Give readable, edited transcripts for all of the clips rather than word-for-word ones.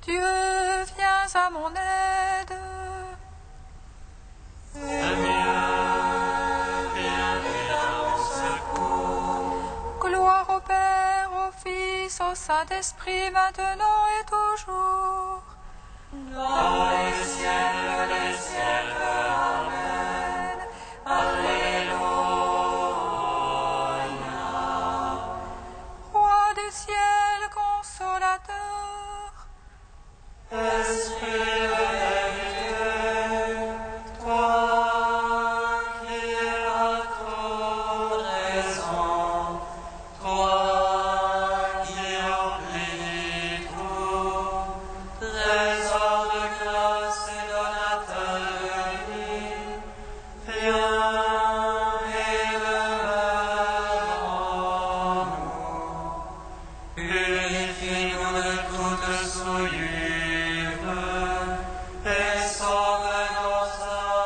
Dieu, viens à mon aide. Seigneur, viens à mon secours. Gloire au Père, au Fils, au Saint-Esprit, maintenant et toujours. Dans les siècles, Amen. Alléluia. Roi du ciel, consolateur, Esprit de vérité, toi qui as trop raison, toi qui remplis tout, trésor de grâce et donateur de vie, viens et demeure en nous. Purifie-nous de toute souillure et sauve nos âmes.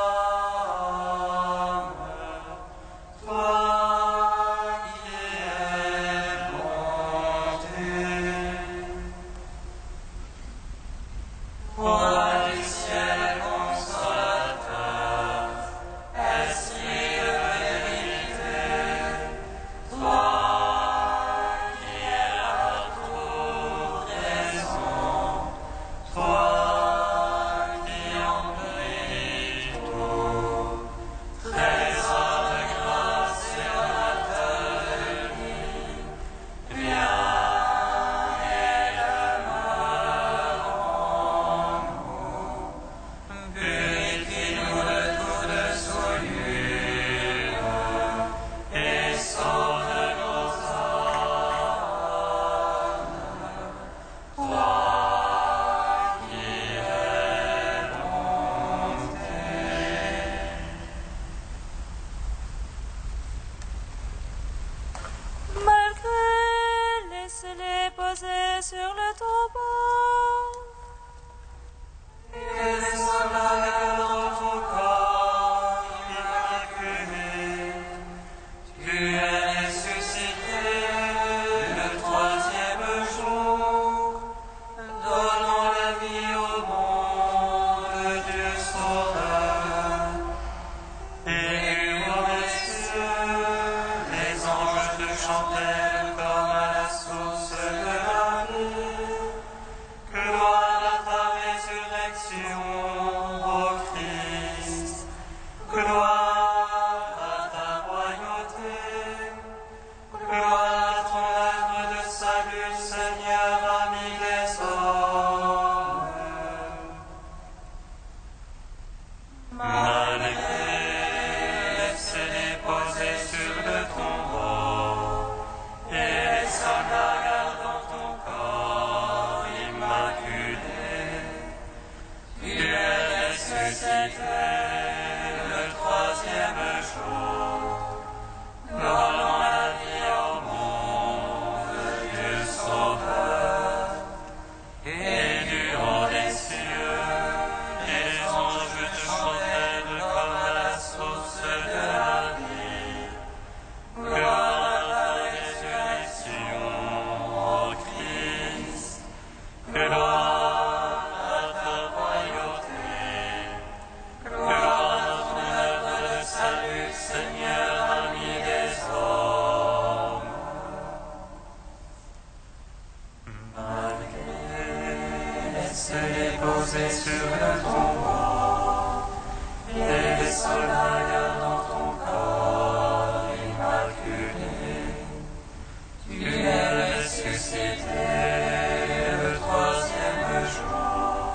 Toi qui es bonté. Roi du ciel consolateur, Esprit de vérité, toi qui as tout raison, toi qui remplis tout, trésor de grâce et donateur de vie, viens et demeure en nous. Purifie-nous de toute souillure et sauve nos âmes. Toi qui es bonté. Malgré, laissez-les poser sur le tombeau. Et les soldats dans ton corps immaculé, tu es ressuscité le troisième jour, donnant la vie au monde, Dieu Sauveur. Et dans les cieux, les anges te chantèrent comme à la source de la vie. Gloire à ta résurrection, ô Christ. Gloire à ta royauté. Gloire à ton œuvre de salut, Seigneur, ami des hommes. Malgré, laissez-les poser sur le tombeau, et les soldats gardant ton corps immaculé. Tu es ressuscité le troisième jour, donnant la vie au monde, Dieu Sauveur. Et du haut des cieux, les anges te chantèrent comme à la source de la vie. Gloire à ta résurrection, ô Christ. Gloire à ta royauté. Gloire à ton œuvre de salut, Seigneur, ami des hommes. Malgré, laissez-les poser sur le tombeau, et les soldats gardant ton corps immaculé. Tu es ressuscité le troisième jour,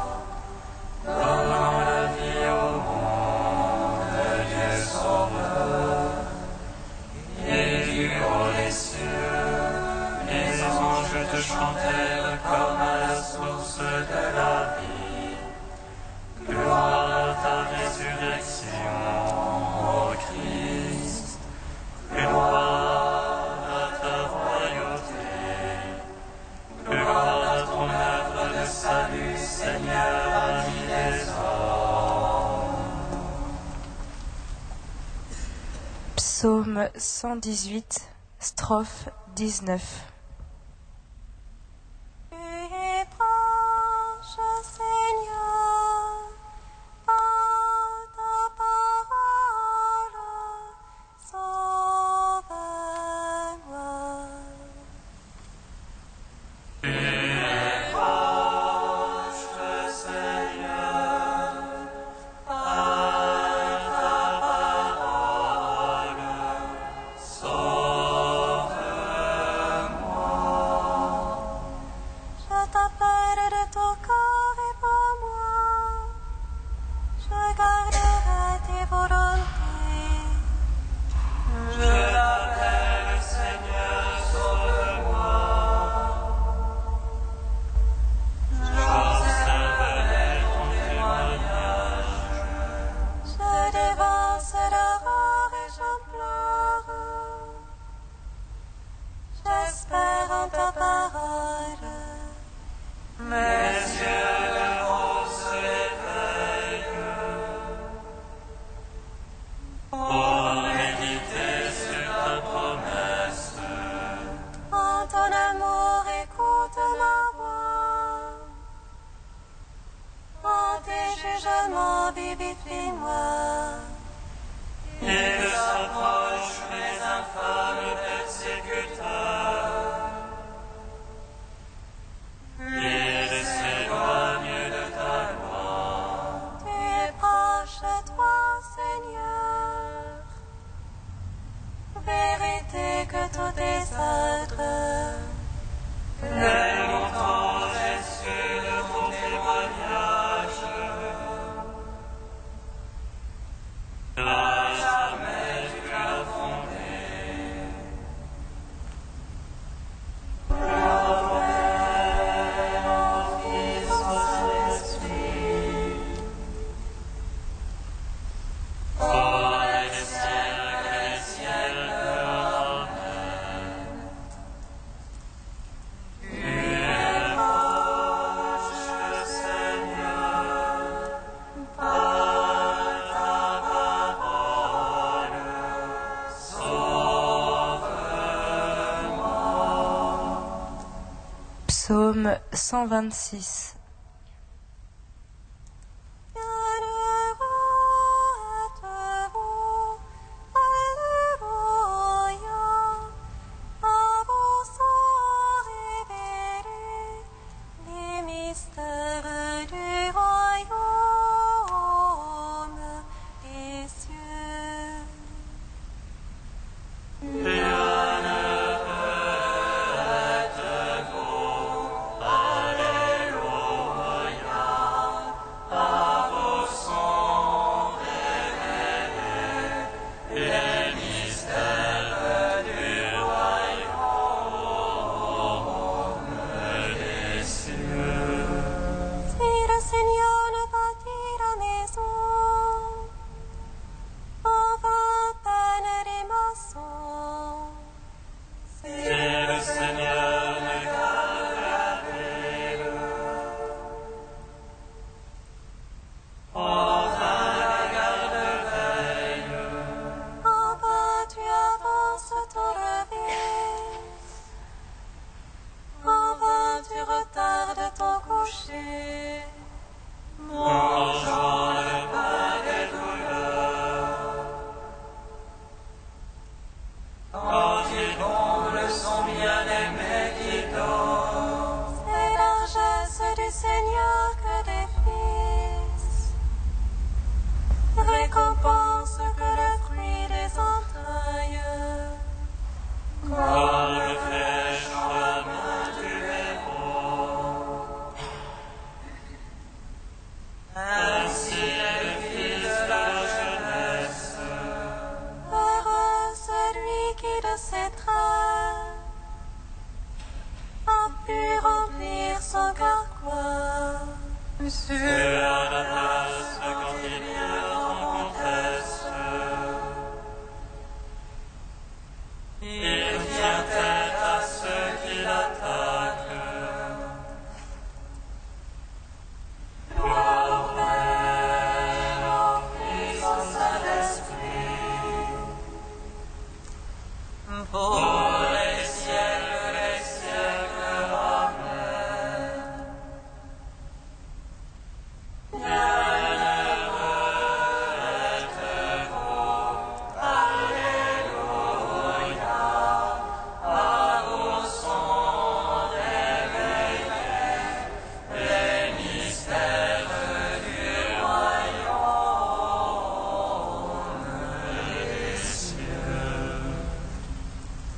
donnant la vie au monde, Dieu Sauveur. Et du haut des cieux, les anges te chantèrent comme à la source de la vie. Gloire à ta résurrection, ô Christ. Gloire à ta royauté. Gloire à ton œuvre de salut, Seigneur, ami des hommes. Psaume 118, strophe 19. Et branche Psaume 126. Récompense que le fruit des entrailles. Comme le flèche dans la main du héros. Ainsi est le fils de la jeunesse. Heureux celui qui de ses traits a pu remplir son carquois. Sur la place quand il vient en conteste. Il tient tête à ceux qui l'attaquent. Gloire au Père, au Fils, au Saint-Esprit. Pour les siècles, Amen.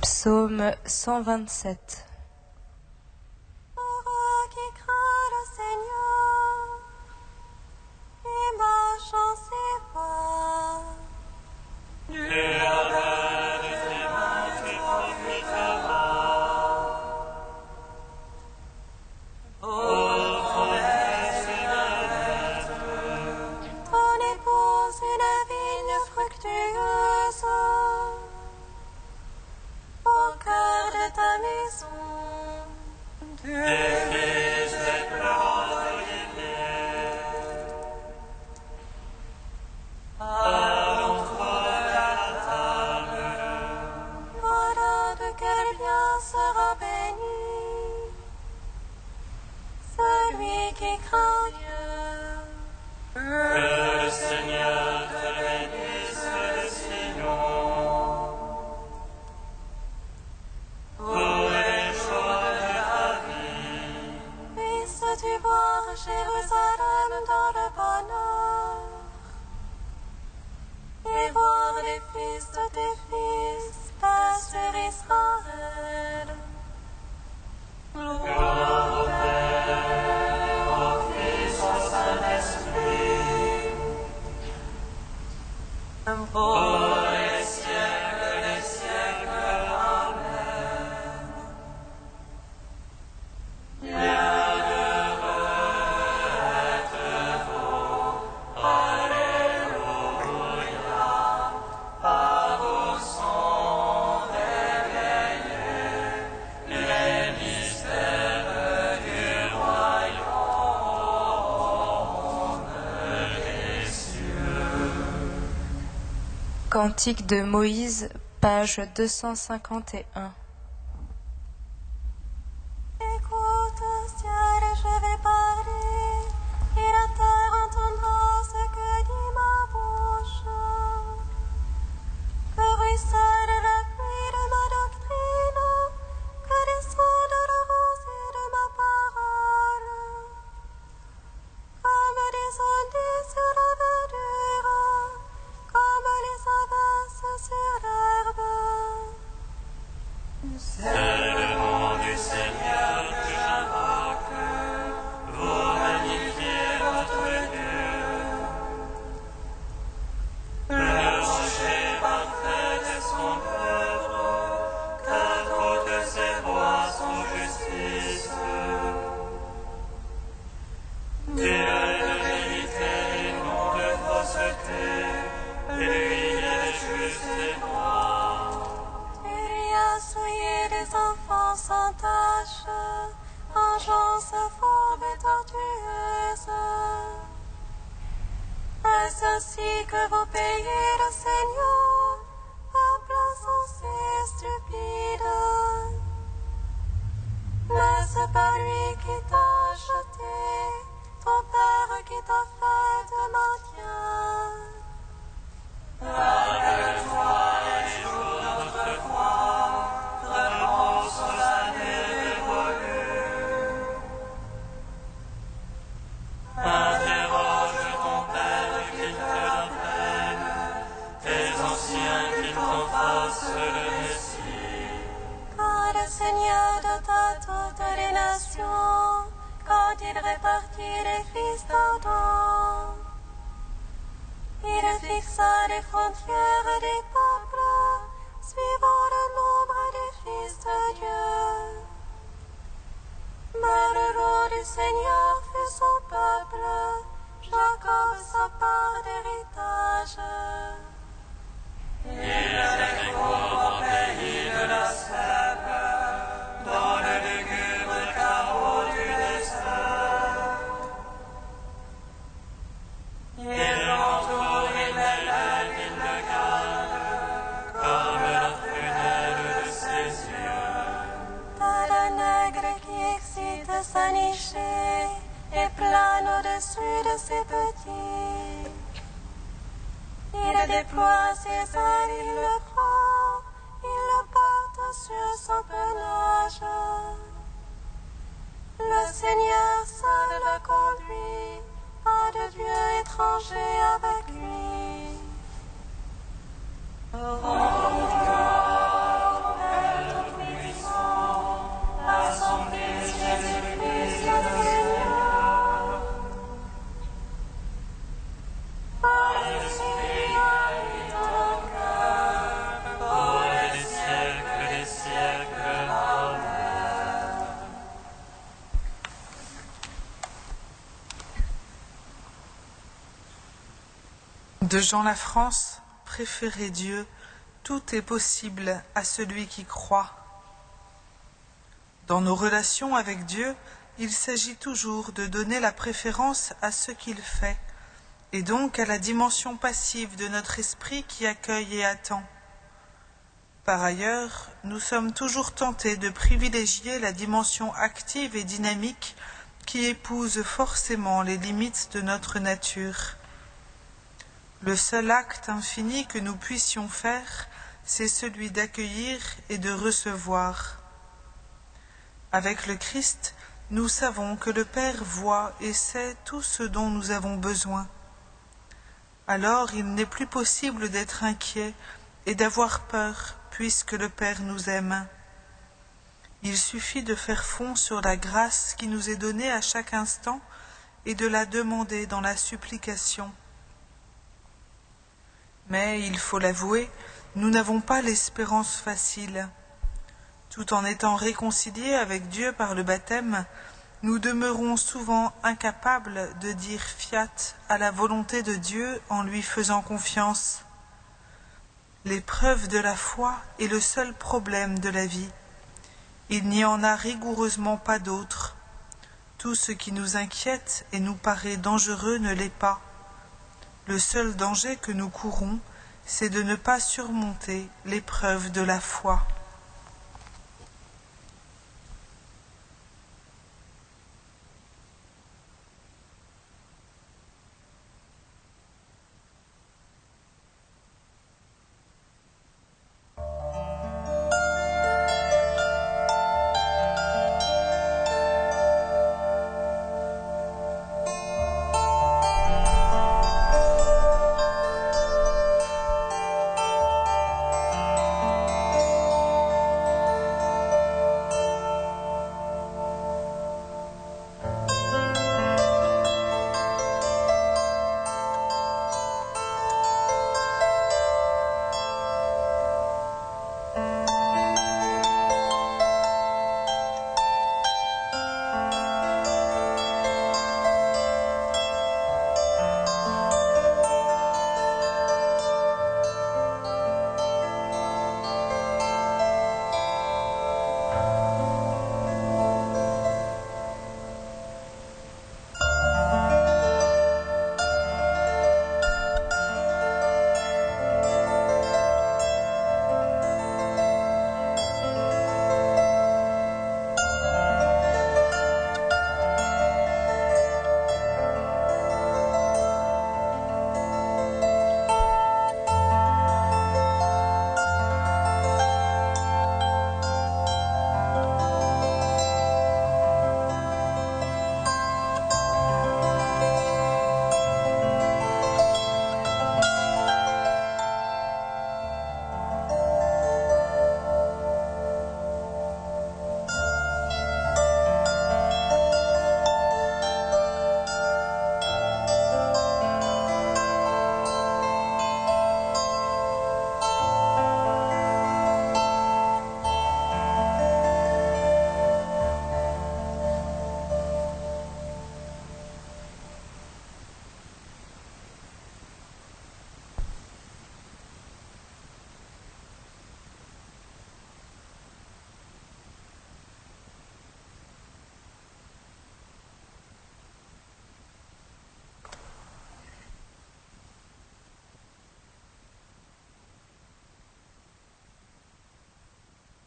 Psaume 127. Heureux qui craint le Seigneur et marche en ses voies. Du labeur de tes mains tu profiteras. Ton épouse une vigne fructueuse au cœur de ta maison. tes fils des plantes d'olivier. Allons trouver la table. Voilà de quel bien sera béni celui qui craint Dieu. Que le Seigneur te bénisse de Sion. Pour les jours de ta vie. Puisses-tu voir Jérusalem dans le bonheur et voir les fils de tes fils paix sur Israël. Gloire au Père, au Fils, au Saint-Esprit. Pour les siècles, Amen. Bienheureux êtes-vous, Alléluia, par vos sons réveillés, les mystères du royaume des cieux. Cantique de Moïse, page 251. Écoute C'est le nom du Seigneur que j'invoque. Vous magnifiez votre Dieu. Le rocher parfait est son œuvre, car toutes ses voies sont justice. Dieu est de vérité et non de fausseté, lui est juste et droit. Tu lui as souillé des enfants sans tache, engeance forme et tortueuse. Est-ce ainsi que vous payez le Seigneur, peuple insensé, stupide? N'est-ce pas lui qui t'a jeté, ton Père qui t'a fait de maintien? Rappelle-toi les jours de notre foi, repense aux années dévolues. Interroge ton Père qu'il te rappelle, tes anciens qui t'en fassent le récit. Quand le Seigneur dota toutes les nations, quand il répartit les fils d'Adam, il fixa les frontières des peuples, suivant le nombre des fils de Dieu. Mais le lot du Seigneur fut son peuple, Jacob sa part d'héritage. Il est découvre au pays de la steppe, dans le lugubre chaos du désert. Il l'entoure et il le garde, comme la prunelle de ses yeux. Tel un aigle qui excite sa nichée et plane au-dessus de ses petits. Il déploie ses ailes, il le prend, il le porte sur son pelage. Le Seigneur seul le conduit, pas de Dieu étranger avec lui. À son Fils Jésus-Christ le Seigneur. Par l'Esprit habite ton cœur, pour les siècles des siècles. Amen. De Jean Lafrance, préférer Dieu, tout est possible à celui qui croit. Dans nos relations avec Dieu, il s'agit toujours de donner la préférence à ce qu'il fait, et donc à la dimension passive de notre esprit qui accueille et attend. Par ailleurs, nous sommes toujours tentés de privilégier la dimension active et dynamique qui épouse forcément les limites de notre nature. Le seul acte infini que nous puissions faire, c'est celui d'accueillir et de recevoir. Avec le Christ, nous savons que le Père voit et sait tout ce dont nous avons besoin. Alors il n'est plus possible d'être inquiet et d'avoir peur, puisque le Père nous aime. Il suffit de faire fond sur la grâce qui nous est donnée à chaque instant et de la demander dans la supplication. Mais, il faut l'avouer, nous n'avons pas l'espérance facile. Tout en étant réconciliés avec Dieu par le baptême, nous demeurons souvent incapables de dire fiat à la volonté de Dieu en lui faisant confiance. L'épreuve de la foi est le seul problème de la vie. Il n'y en a rigoureusement pas d'autre. Tout ce qui nous inquiète et nous paraît dangereux ne l'est pas. Le seul danger que nous courons, c'est de ne pas surmonter l'épreuve de la foi.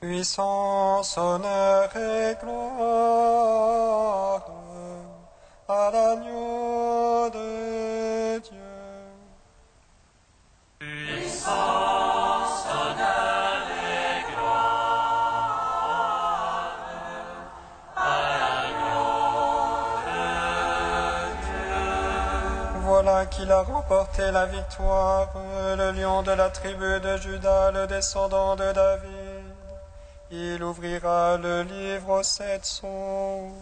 Puissance, honneur et gloire à l'agneau de Dieu. Puissance, honneur et gloire à l'agneau de Dieu. Voilà qu'il a remporté la victoire, le lion de la tribu de Juda, le descendant de David. Il ouvrira le livre aux 7 sons.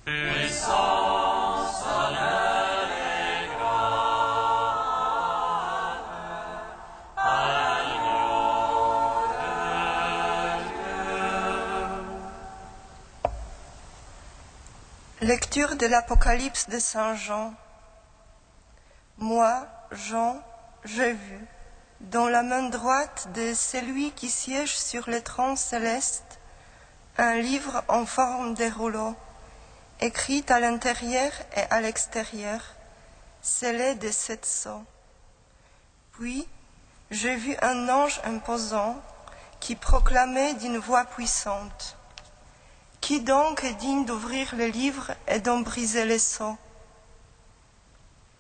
Puissance, honneur et gloire à l'agneau de Dieu. Lecture de l'Apocalypse de Saint Jean. Moi, Jean, j'ai vu, dans la main droite de celui qui siège sur le trône céleste, un livre en forme de rouleau, écrit à l'intérieur et à l'extérieur, scellé de 7 sceaux. Puis, j'ai vu un ange imposant qui proclamait d'une voix puissante: Qui donc est digne d'ouvrir le livre et d'en briser les sceaux?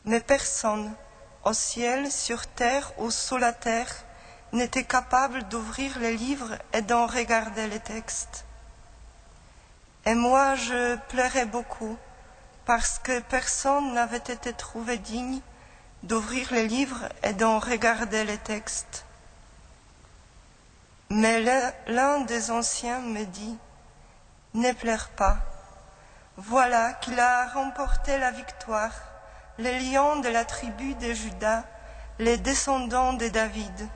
Mais personne, au ciel, sur terre ou sous la terre, n'était capable d'ouvrir le livre et d'en regarder les textes. Et moi, je pleurais beaucoup, parce que personne n'avait été trouvé digne d'ouvrir le livre et d'en regarder les textes. Mais l'un des anciens me dit: Ne pleure pas, voilà qu'il a remporté la victoire, le lion de la tribu de Juda, les descendants de David.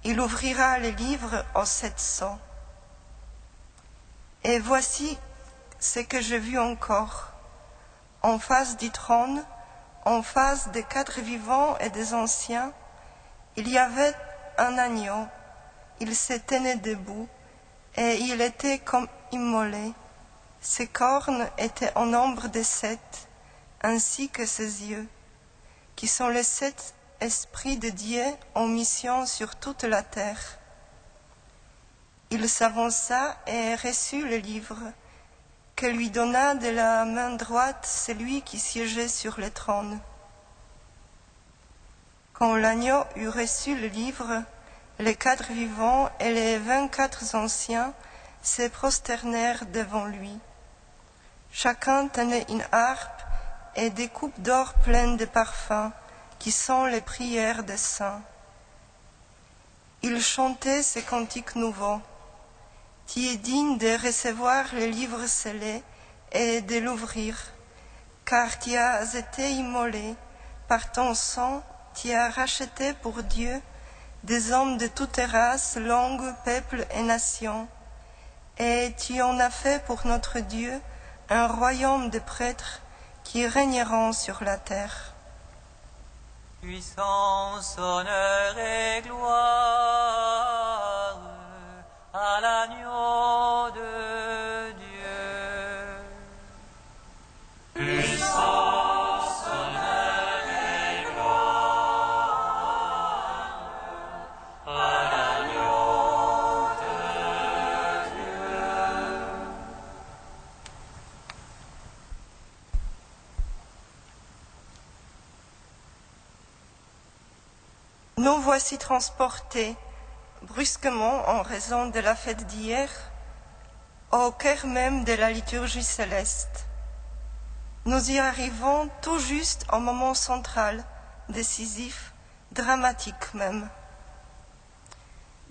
Il ouvrira les livres aux 7 sceaux. Et voici ce que j'ai vu encore. En face du trône, en face des 4 vivants et des anciens, il y avait un agneau. Il se tenait debout, et il était comme immolé. Ses cornes étaient en nombre de 7, ainsi que ses yeux, qui sont les 7 esprits de Dieu en mission sur toute la terre. Il s'avança et reçut le livre, que lui donna de la main droite celui qui siégeait sur le trône. Quand l'agneau eut reçu le livre, les 4 vivants et les 24 anciens se prosternèrent devant lui. Chacun tenait une harpe et des coupes d'or pleines de parfums, qui sont les prières des saints. Ils chantaient ces cantiques nouveaux. Tu es digne de recevoir le livre scellé et de l'ouvrir, car tu as été immolé, par ton sang tu as racheté pour Dieu des hommes de toutes races, langues, peuples et nations, et tu en as fait pour notre Dieu un royaume de prêtres qui régneront sur la terre. Puissance, honneur et gloire à l'agneau de Dieu. Puissance, honneur et gloire à l'agneau de Dieu. Nous voici transportés, brusquement en raison de la fête d'hier, au cœur même de la liturgie céleste. Nous y arrivons tout juste au moment central, décisif, dramatique même.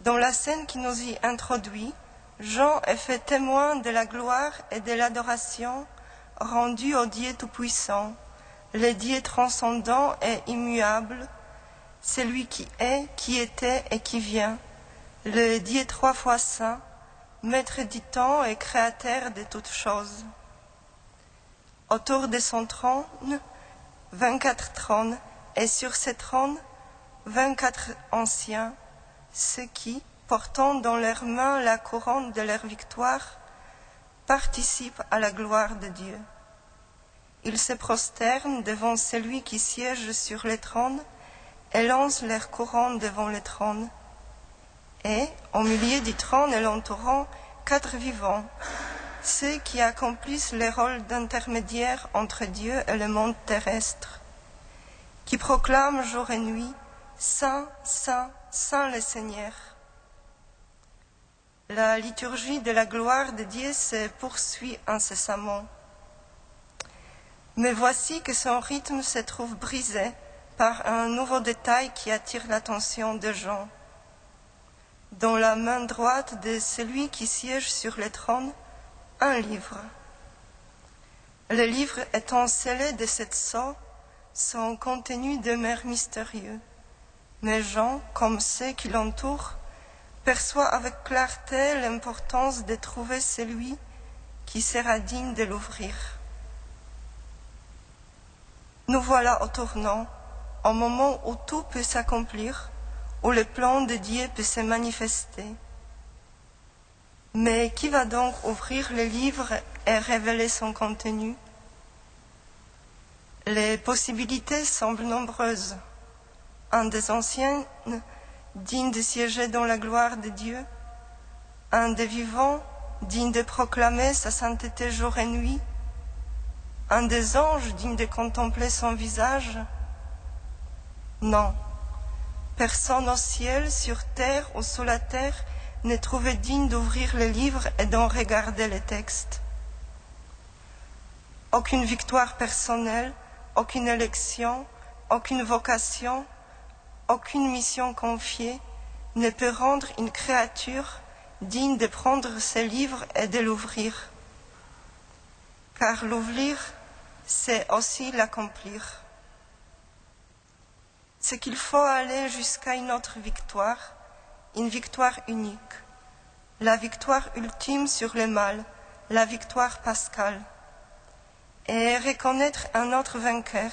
Dans la scène qui nous y introduit, Jean est fait témoin de la gloire et de l'adoration rendue au Dieu Tout-Puissant, le Dieu transcendant et immuable, celui qui est, qui était et qui vient, le Dieu 3 fois saint, maître du temps et créateur de toutes choses. Autour de son trône, 24 trônes, et sur ces trônes, 24 anciens, ceux qui, portant dans leurs mains la couronne de leur victoire, participent à la gloire de Dieu. Ils se prosternent devant celui qui siège sur le trône et lancent leur couronne devant le trône. et, au milieu du trône et l'entourant, 4 vivants, ceux qui accomplissent le rôle d'intermédiaire entre Dieu et le monde terrestre, qui proclament jour et nuit « Saint, Saint, Saint le Seigneur ». La liturgie de la gloire de Dieu se poursuit incessamment. Mais voici que son rythme se trouve brisé par un nouveau détail qui attire l'attention de Jean. Dans la main droite de celui qui siège sur le trône, un livre. Le livre étant scellé de 7 sceaux, son contenu demeure mystérieux. Mais Jean, comme ceux qui l'entourent, perçoit avec clarté l'importance de trouver celui qui sera digne de l'ouvrir. Nous voilà au tournant, au moment où tout peut s'accomplir, où le plan de Dieu peut se manifester. Mais qui va donc ouvrir le livre et révéler son contenu? Les possibilités semblent nombreuses. Un des anciens, digne de siéger dans la gloire de Dieu, un des vivants, digne de proclamer sa sainteté jour et nuit, un des anges, digne de contempler son visage. Non, personne au ciel, sur terre ou sous la terre n'est trouvé digne d'ouvrir le livre et d'en regarder les textes. Aucune victoire personnelle, aucune élection, aucune vocation, aucune mission confiée ne peut rendre une créature digne de prendre ce livre et de l'ouvrir. Car l'ouvrir, c'est aussi l'accomplir. C'est qu'il faut aller jusqu'à une autre victoire, une victoire unique, la victoire ultime sur le mal, la victoire pascale, et reconnaître un autre vainqueur,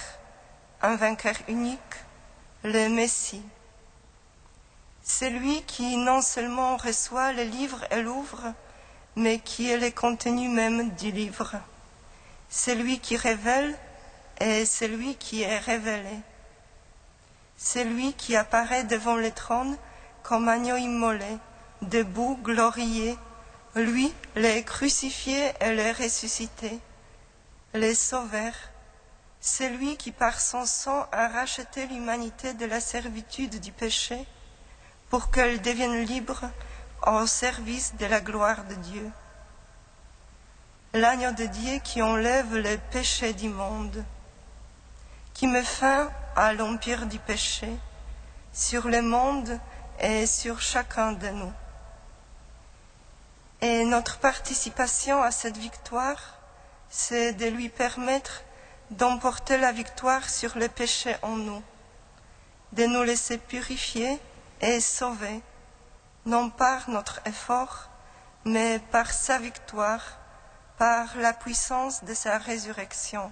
un vainqueur unique, le Messie. Celui qui non seulement reçoit le livre et l'ouvre, mais qui est le contenu même du livre. Celui qui révèle et celui qui est révélé. Celui qui apparaît devant le trône comme agneau immolé, debout, glorieux, lui, le crucifié et le ressuscité, le sauveur, celui qui par son sang a racheté l'humanité de la servitude du péché pour qu'elle devienne libre au service de la gloire de Dieu. L'agneau de Dieu qui enlève le péché du monde, qui met fin à l'empire du péché sur le monde et sur chacun de nous. Et notre participation à cette victoire, c'est de lui permettre d'emporter la victoire sur le péché en nous, de nous laisser purifier et sauver, non par notre effort, mais par sa victoire, par la puissance de sa résurrection.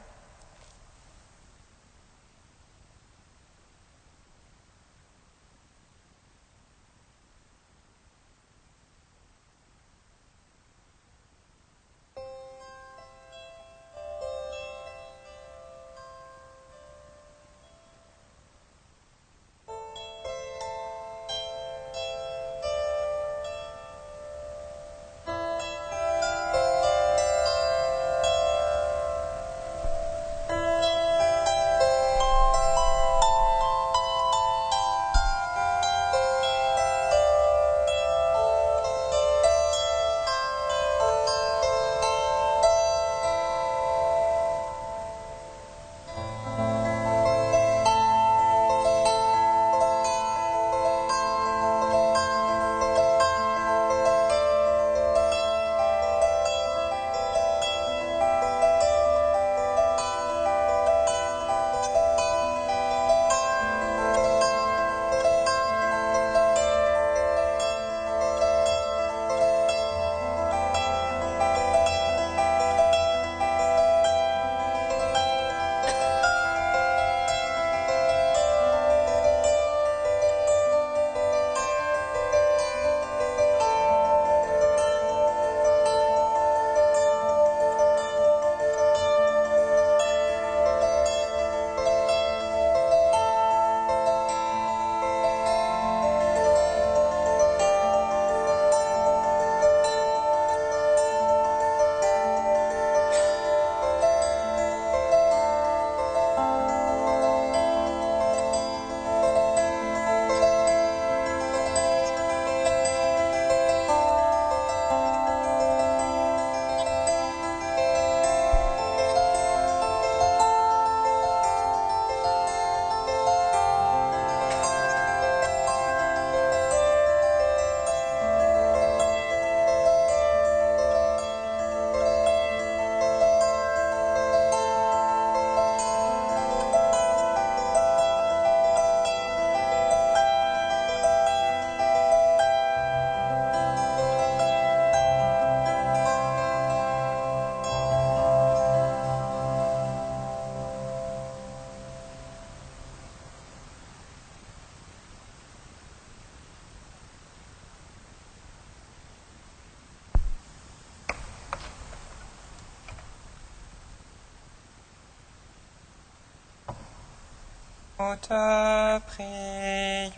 Nous te prions.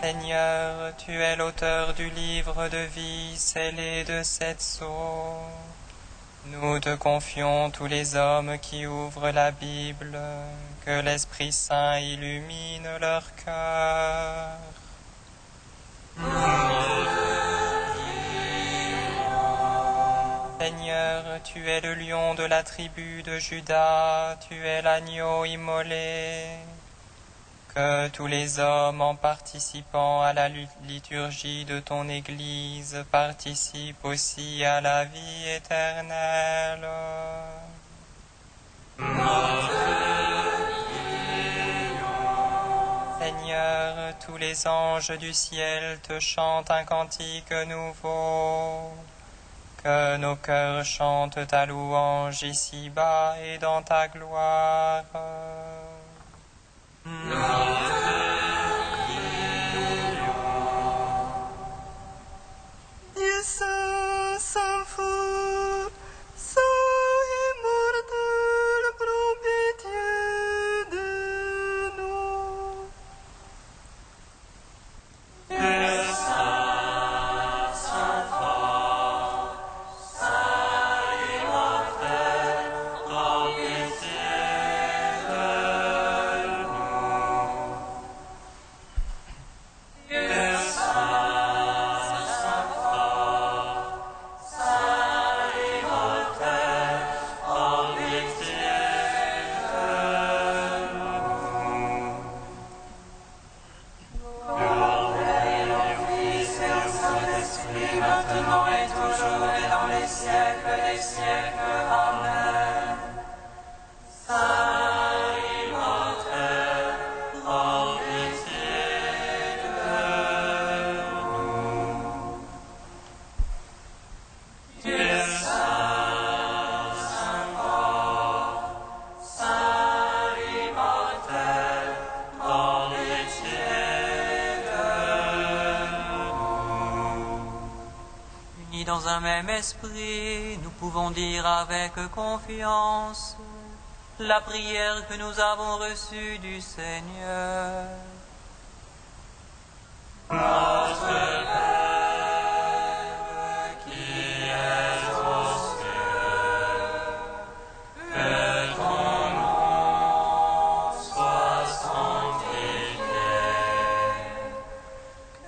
Seigneur, tu es l'auteur du livre de vie scellé de 7 sceaux. Nous te confions tous les hommes qui ouvrent la Bible, que l'Esprit Saint illumine leur cœur. Seigneur, tu es le lion de la tribu de Juda, tu es l'agneau immolé. Que tous les hommes, en participant à la liturgie de ton Église, participent aussi à la vie éternelle. Seigneur, tous les anges du ciel te chantent un cantique nouveau. Que nos cœurs chantent ta louange ici-bas et dans ta gloire. Dieu saint, saint fort, saint immortel, prends pitié de nous. Maintenant et toujours et dans les siècles des siècles. Amen. Saint immortel, prends pitié de nous. Dieu saint, saint fort, saint immortel, prends pitié de nous. Unis dans un même esprit, nous pouvons dire avec confiance la prière que nous avons reçue du Seigneur. Notre Père, qui es aux cieux, que ton nom soit sanctifié,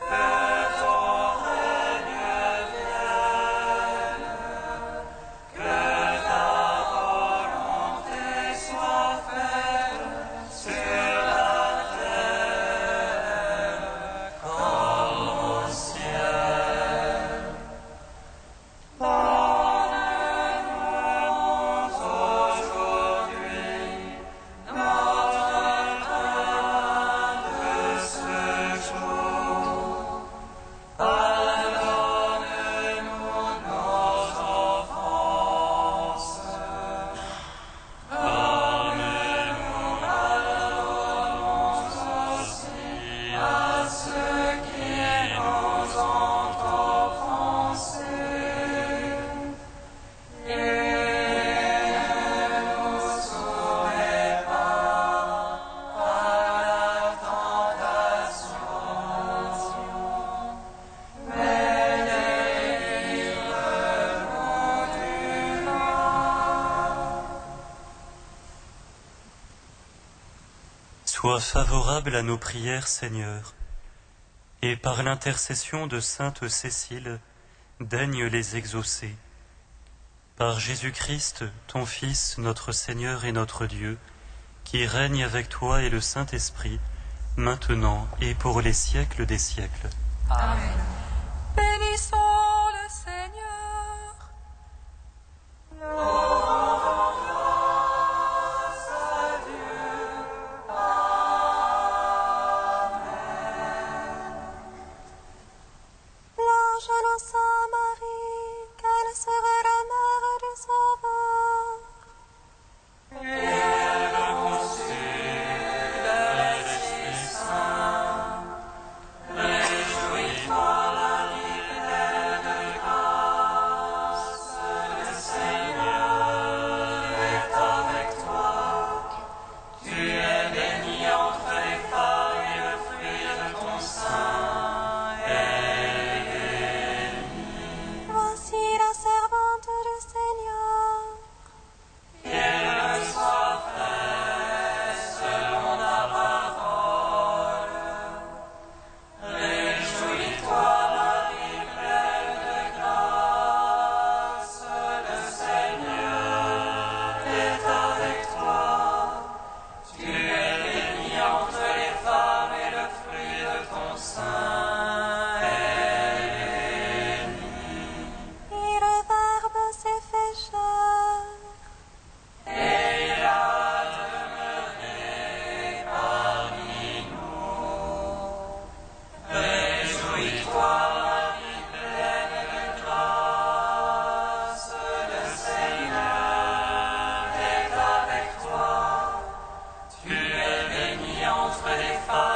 que ton règne vienne, que ta volonté soit faite sur la terre comme au ciel. Donne-nous aujourd'hui notre pain de ce jour. Pardonne-nous nos offenses, comme nous pardonnons aussi à ceux qui nous ont offensés. Et ne nous soumets pas à la tentation, mais délivre-nous du mal. Sois favorable à nos prières, Seigneur, et par l'intercession de sainte Cécile, daigne les exaucer. Par Jésus-Christ, ton Fils, notre Seigneur et notre Dieu, qui règne avec toi et le Saint-Esprit, maintenant et pour les siècles des siècles. Amen. Bénissons le Seigneur. L'ange annonça à Marie qu'elle serait la mère du Sauveur. Et elle conçut de l'Esprit Saint. Réjouis-toi, contre les femmes.